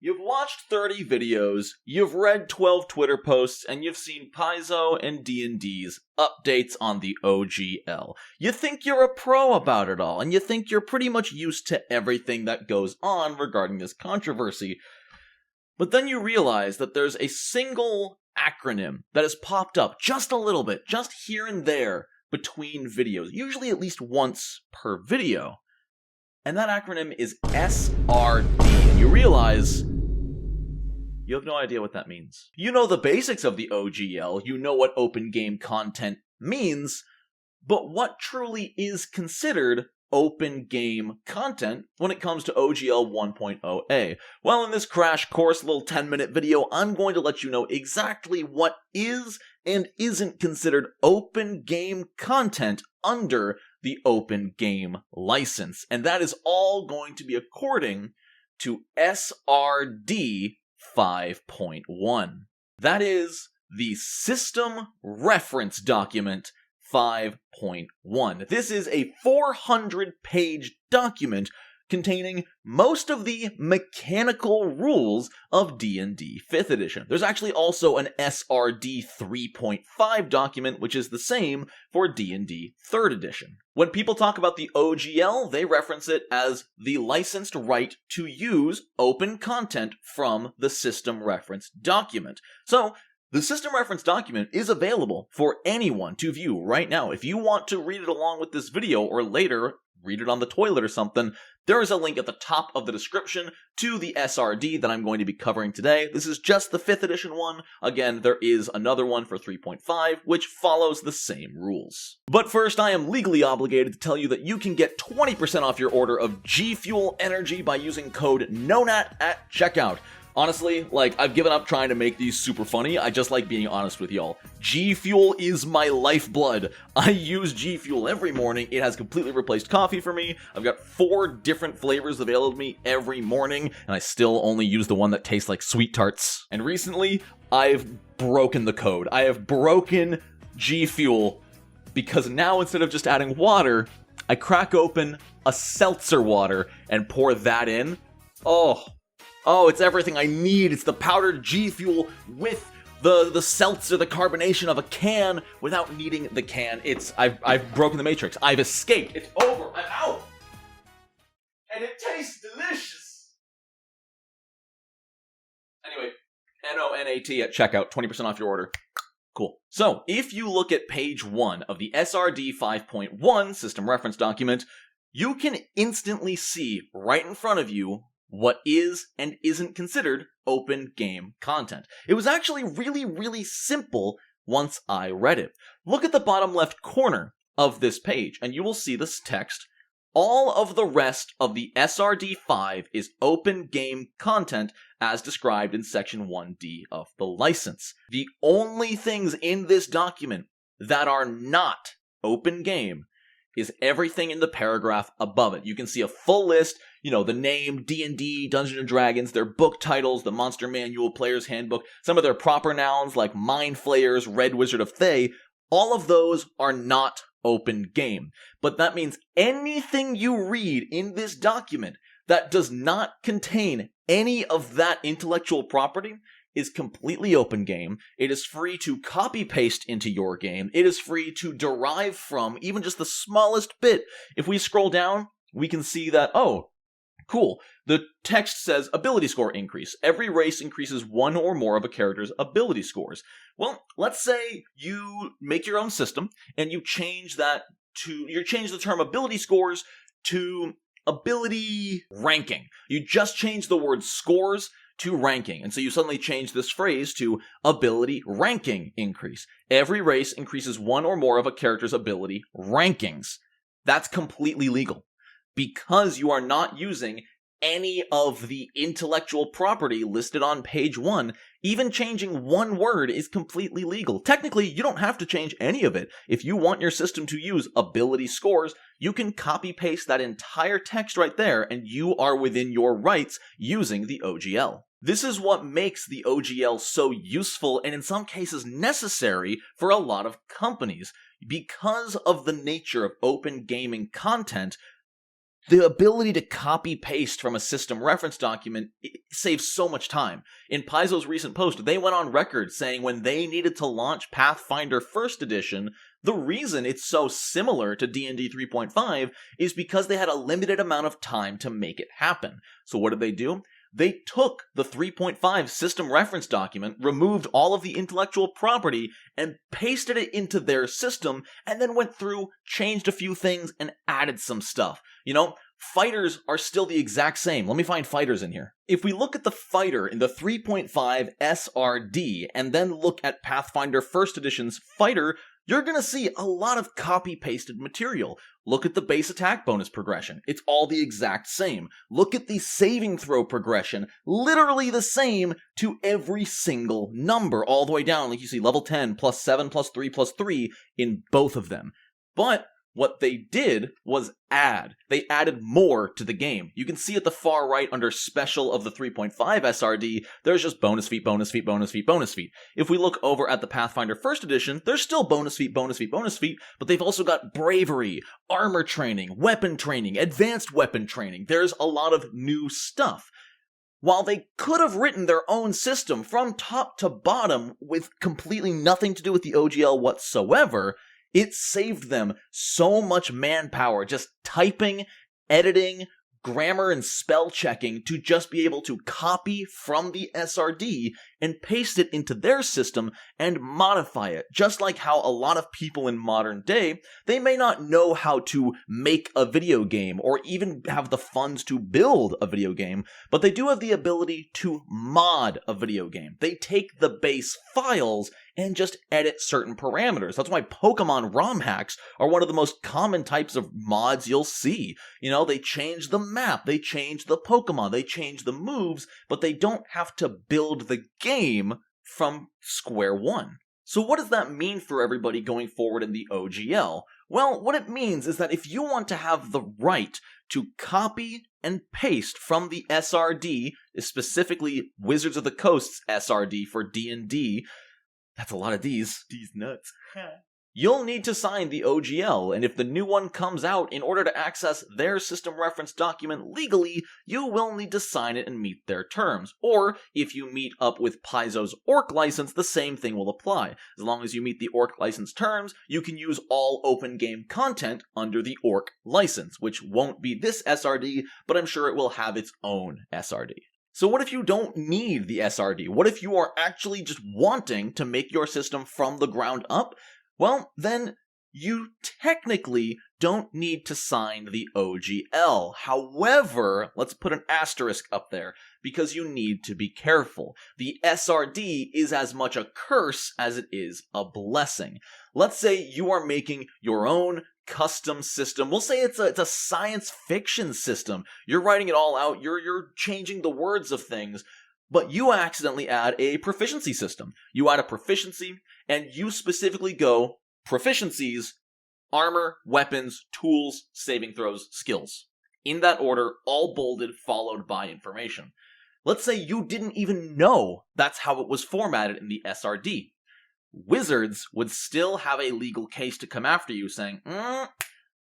You've watched 30 videos, you've read 12 Twitter posts, and you've seen Paizo and D&D's updates on the OGL. You think you're a pro about it all, and you think you're pretty much used to everything that goes on regarding this controversy. But then you realize that there's a single acronym that has popped up just a little bit, just here and there, between videos, usually at least once per video. And that acronym is SRD. And you realize you have no idea what that means. You know the basics of the OGL, you know what open game content means, but what truly is considered open game content when it comes to OGL 1.0a? Well, in this crash course, little 10-minute video, I'm going to let you know exactly what is and isn't considered open game content under the open game license. And that is all going to be according to SRD 5.1. That is the System Reference Document 5.1. This is a 400-page document containing most of the mechanical rules of D&D 5th edition. There's actually also an SRD 3.5 document, which is the same for D&D 3rd edition. When people talk about the OGL, they reference it as the licensed right to use open content from the System Reference Document. So, the System Reference Document is available for anyone to view right now. If you want to read it along with this video, or later read it on the toilet or something, there is a link at the top of the description to the SRD that I'm going to be covering today. This is just the 5th edition one. Again, there is another one for 3.5, which follows the same rules. But first, I am legally obligated to tell you that you can get 20% off your order of G Fuel Energy by using code NONAT at checkout. Honestly, I've given up trying to make these super funny. I just like being honest with y'all. G Fuel is my lifeblood. I use G Fuel every morning. It has completely replaced coffee for me. I've got 4 different flavors available to me every morning, and I still only use the one that tastes like sweet tarts. And recently, I've broken the code. I have broken G Fuel because now instead of just adding water, I crack open a seltzer water and pour that in. Oh, it's everything I need. It's the powdered G Fuel with the seltzer, the carbonation of a can without needing the can. I've broken the matrix. I've escaped. It's over. I'm out. And it tastes delicious. Anyway, NONAT at checkout, 20% off your order. Cool. So, if you look at page 1 of the SRD 5.1 System Reference Document, you can instantly see right in front of you what is and isn't considered open game content. It was actually really, really simple once I read it. Look at the bottom left corner of this page, and you will see this text. All of the rest of the SRD 5 is open game content as described in Section 1D of the license. The only things in this document that are not open game is everything in the paragraph above it. You can see a full list, the name, D&D, Dungeons & Dragons, their book titles, the Monster Manual, Player's Handbook, some of their proper nouns like Mind Flayers, Red Wizard of Thay. All of those are not open game. But that means anything you read in this document that does not contain any of that intellectual property is completely open game. It is free to copy paste into your game. It is free to derive from even just the smallest bit. If we scroll down, we can see that, cool. The text says ability score increase. Every race increases 1 or more of a character's ability scores. Well, let's say you make your own system and you change the term ability scores to ability ranking. You just change the word scores to ranking. And so you suddenly change this phrase to ability ranking increase. Every race increases 1 or more of a character's ability rankings. That's completely legal because you are not using any of the intellectual property listed on page 1. Even changing one word is completely legal. Technically, you don't have to change any of it. If you want your system to use ability scores, you can copy paste that entire text right there and you are within your rights using the OGL. This is what makes the OGL so useful and in some cases necessary for a lot of companies. Because of the nature of open gaming content, The ability to copy-paste from a system reference document saves so much time. In Paizo's recent post, they went on record saying when they needed to launch Pathfinder 1st Edition, the reason it's so similar to D&D 3.5 is because they had a limited amount of time to make it happen. So what did they do? They took the 3.5 system reference document, removed all of the intellectual property, and pasted it into their system, and then went through, changed a few things, and added some stuff. You know, fighters are still the exact same. Let me find fighters in here. If we look at the fighter in the 3.5 SRD, and then look at Pathfinder 1st Edition's fighter, you're gonna see a lot of copy-pasted material. Look at the base attack bonus progression. It's all the exact same. Look at the saving throw progression. Literally the same to every single number, all the way down. Like you see, level 10, plus 7, plus 3, plus 3 in both of them. But what they did was add. They added more to the game. You can see at the far right under Special of the 3.5 SRD, there's just bonus feat, bonus feat, bonus feat, bonus feat. If we look over at the Pathfinder 1st Edition, there's still bonus feat, bonus feat, bonus feat, but they've also got bravery, armor training, weapon training, advanced weapon training. There's a lot of new stuff. While they could have written their own system from top to bottom with completely nothing to do with the OGL whatsoever, it saved them so much manpower just typing, editing, grammar and spell checking to just be able to copy from the SRD and paste it into their system and modify it. Just like how a lot of people in modern day, they may not know how to make a video game or even have the funds to build a video game, but they do have the ability to mod a video game. They take the base files and just edit certain parameters. That's why Pokemon ROM hacks are one of the most common types of mods you'll see. You know, they change the map, they change the Pokemon, they change the moves, but they don't have to build the game from square one. So what does that mean for everybody going forward in the OGL? Well, what it means is that if you want to have the right to copy and paste from the SRD, specifically Wizards of the Coast's SRD for D&D, that's a lot of D's. D's nuts. You'll need to sign the OGL, and if the new one comes out, in order to access their system reference document legally, you will need to sign it and meet their terms. Or, if you meet up with Paizo's Orc license, the same thing will apply. As long as you meet the Orc license terms, you can use all open game content under the Orc license, which won't be this SRD, but I'm sure it will have its own SRD. So what if you don't need the SRD? What if you are actually just wanting to make your system from the ground up? Well, then you technically don't need to sign the OGL. However, let's put an asterisk up there, because you need to be careful. The SRD is as much a curse as it is a blessing. Let's say you are making your own custom system. We'll say it's a science fiction system. You're writing it all out, you're changing the words of things, but you accidentally add a proficiency system. You add a proficiency, and you specifically go proficiencies, armor, weapons, tools, saving throws, skills. In that order, all bolded, followed by information. Let's say you didn't even know that's how it was formatted in the SRD. Wizards would still have a legal case to come after you saying,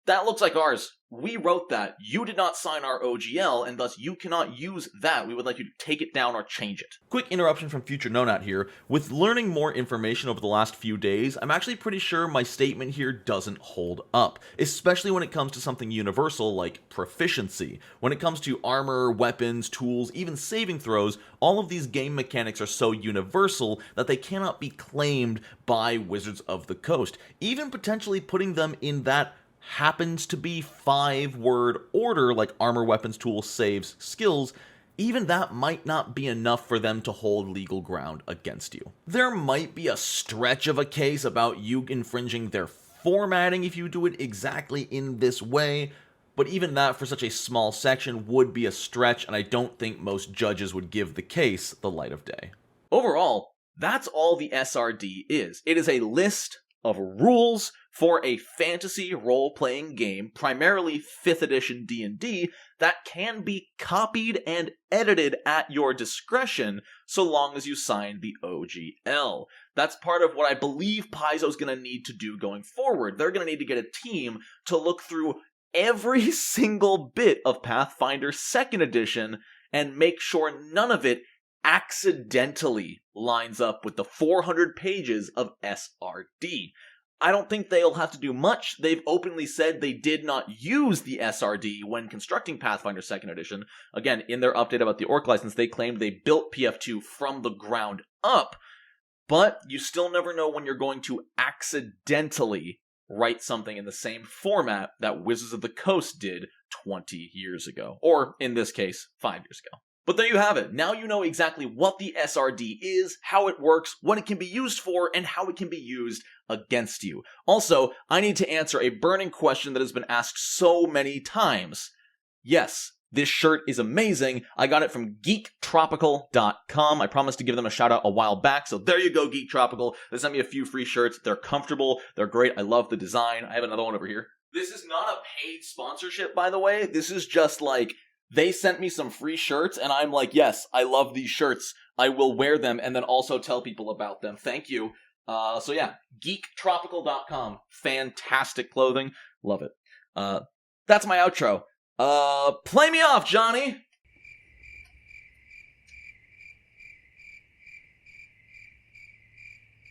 that looks like ours. We wrote that. You did not sign our OGL, and thus you cannot use that. We would like you to take it down or change it. Quick interruption from Future Nonat here. With learning more information over the last few days, I'm actually pretty sure my statement here doesn't hold up, especially when it comes to something universal like proficiency. When it comes to armor, weapons, tools, even saving throws, all of these game mechanics are so universal that they cannot be claimed by Wizards of the Coast, even potentially putting them in that happens to be 5-word order like armor, weapons, tools, saves, skills. Even that might not be enough for them to hold legal ground against you. There might be a stretch of a case about you infringing their formatting if you do it exactly in this way, but even that for such a small section would be a stretch, and I don't think most judges would give the case the light of day. Overall, that's all the SRD is. It is a list of rules for a fantasy role-playing game, primarily 5th edition D&D, that can be copied and edited at your discretion so long as you sign the OGL. That's part of what I believe Paizo's going to need to do going forward. They're going to need to get a team to look through every single bit of Pathfinder 2nd Edition and make sure none of it accidentally lines up with the 400 pages of SRD. I don't think they'll have to do much. They've openly said they did not use the SRD when constructing Pathfinder 2nd Edition. Again, in their update about the Orc license, they claimed they built PF2 from the ground up, but you still never know when you're going to accidentally write something in the same format that Wizards of the Coast did 20 years ago. Or, in this case, 5 years ago. But there you have it. Now you know exactly what the SRD is, how it works, what it can be used for, and how it can be used against you. Also, I need to answer a burning question that has been asked so many times. Yes, this shirt is amazing. I got it from GeekTropical.com. I promised to give them a shout out a while back, so there you go, GeekTropical. They sent me a few free shirts. They're comfortable. They're great. I love the design. I have another one over here. This is not a paid sponsorship, by the way. This is just like, they sent me some free shirts, and I'm like, yes, I love these shirts. I will wear them and then also tell people about them. Thank you. So yeah, GeekTropical.com. Fantastic clothing. Love it. That's my outro. Play me off, Johnny!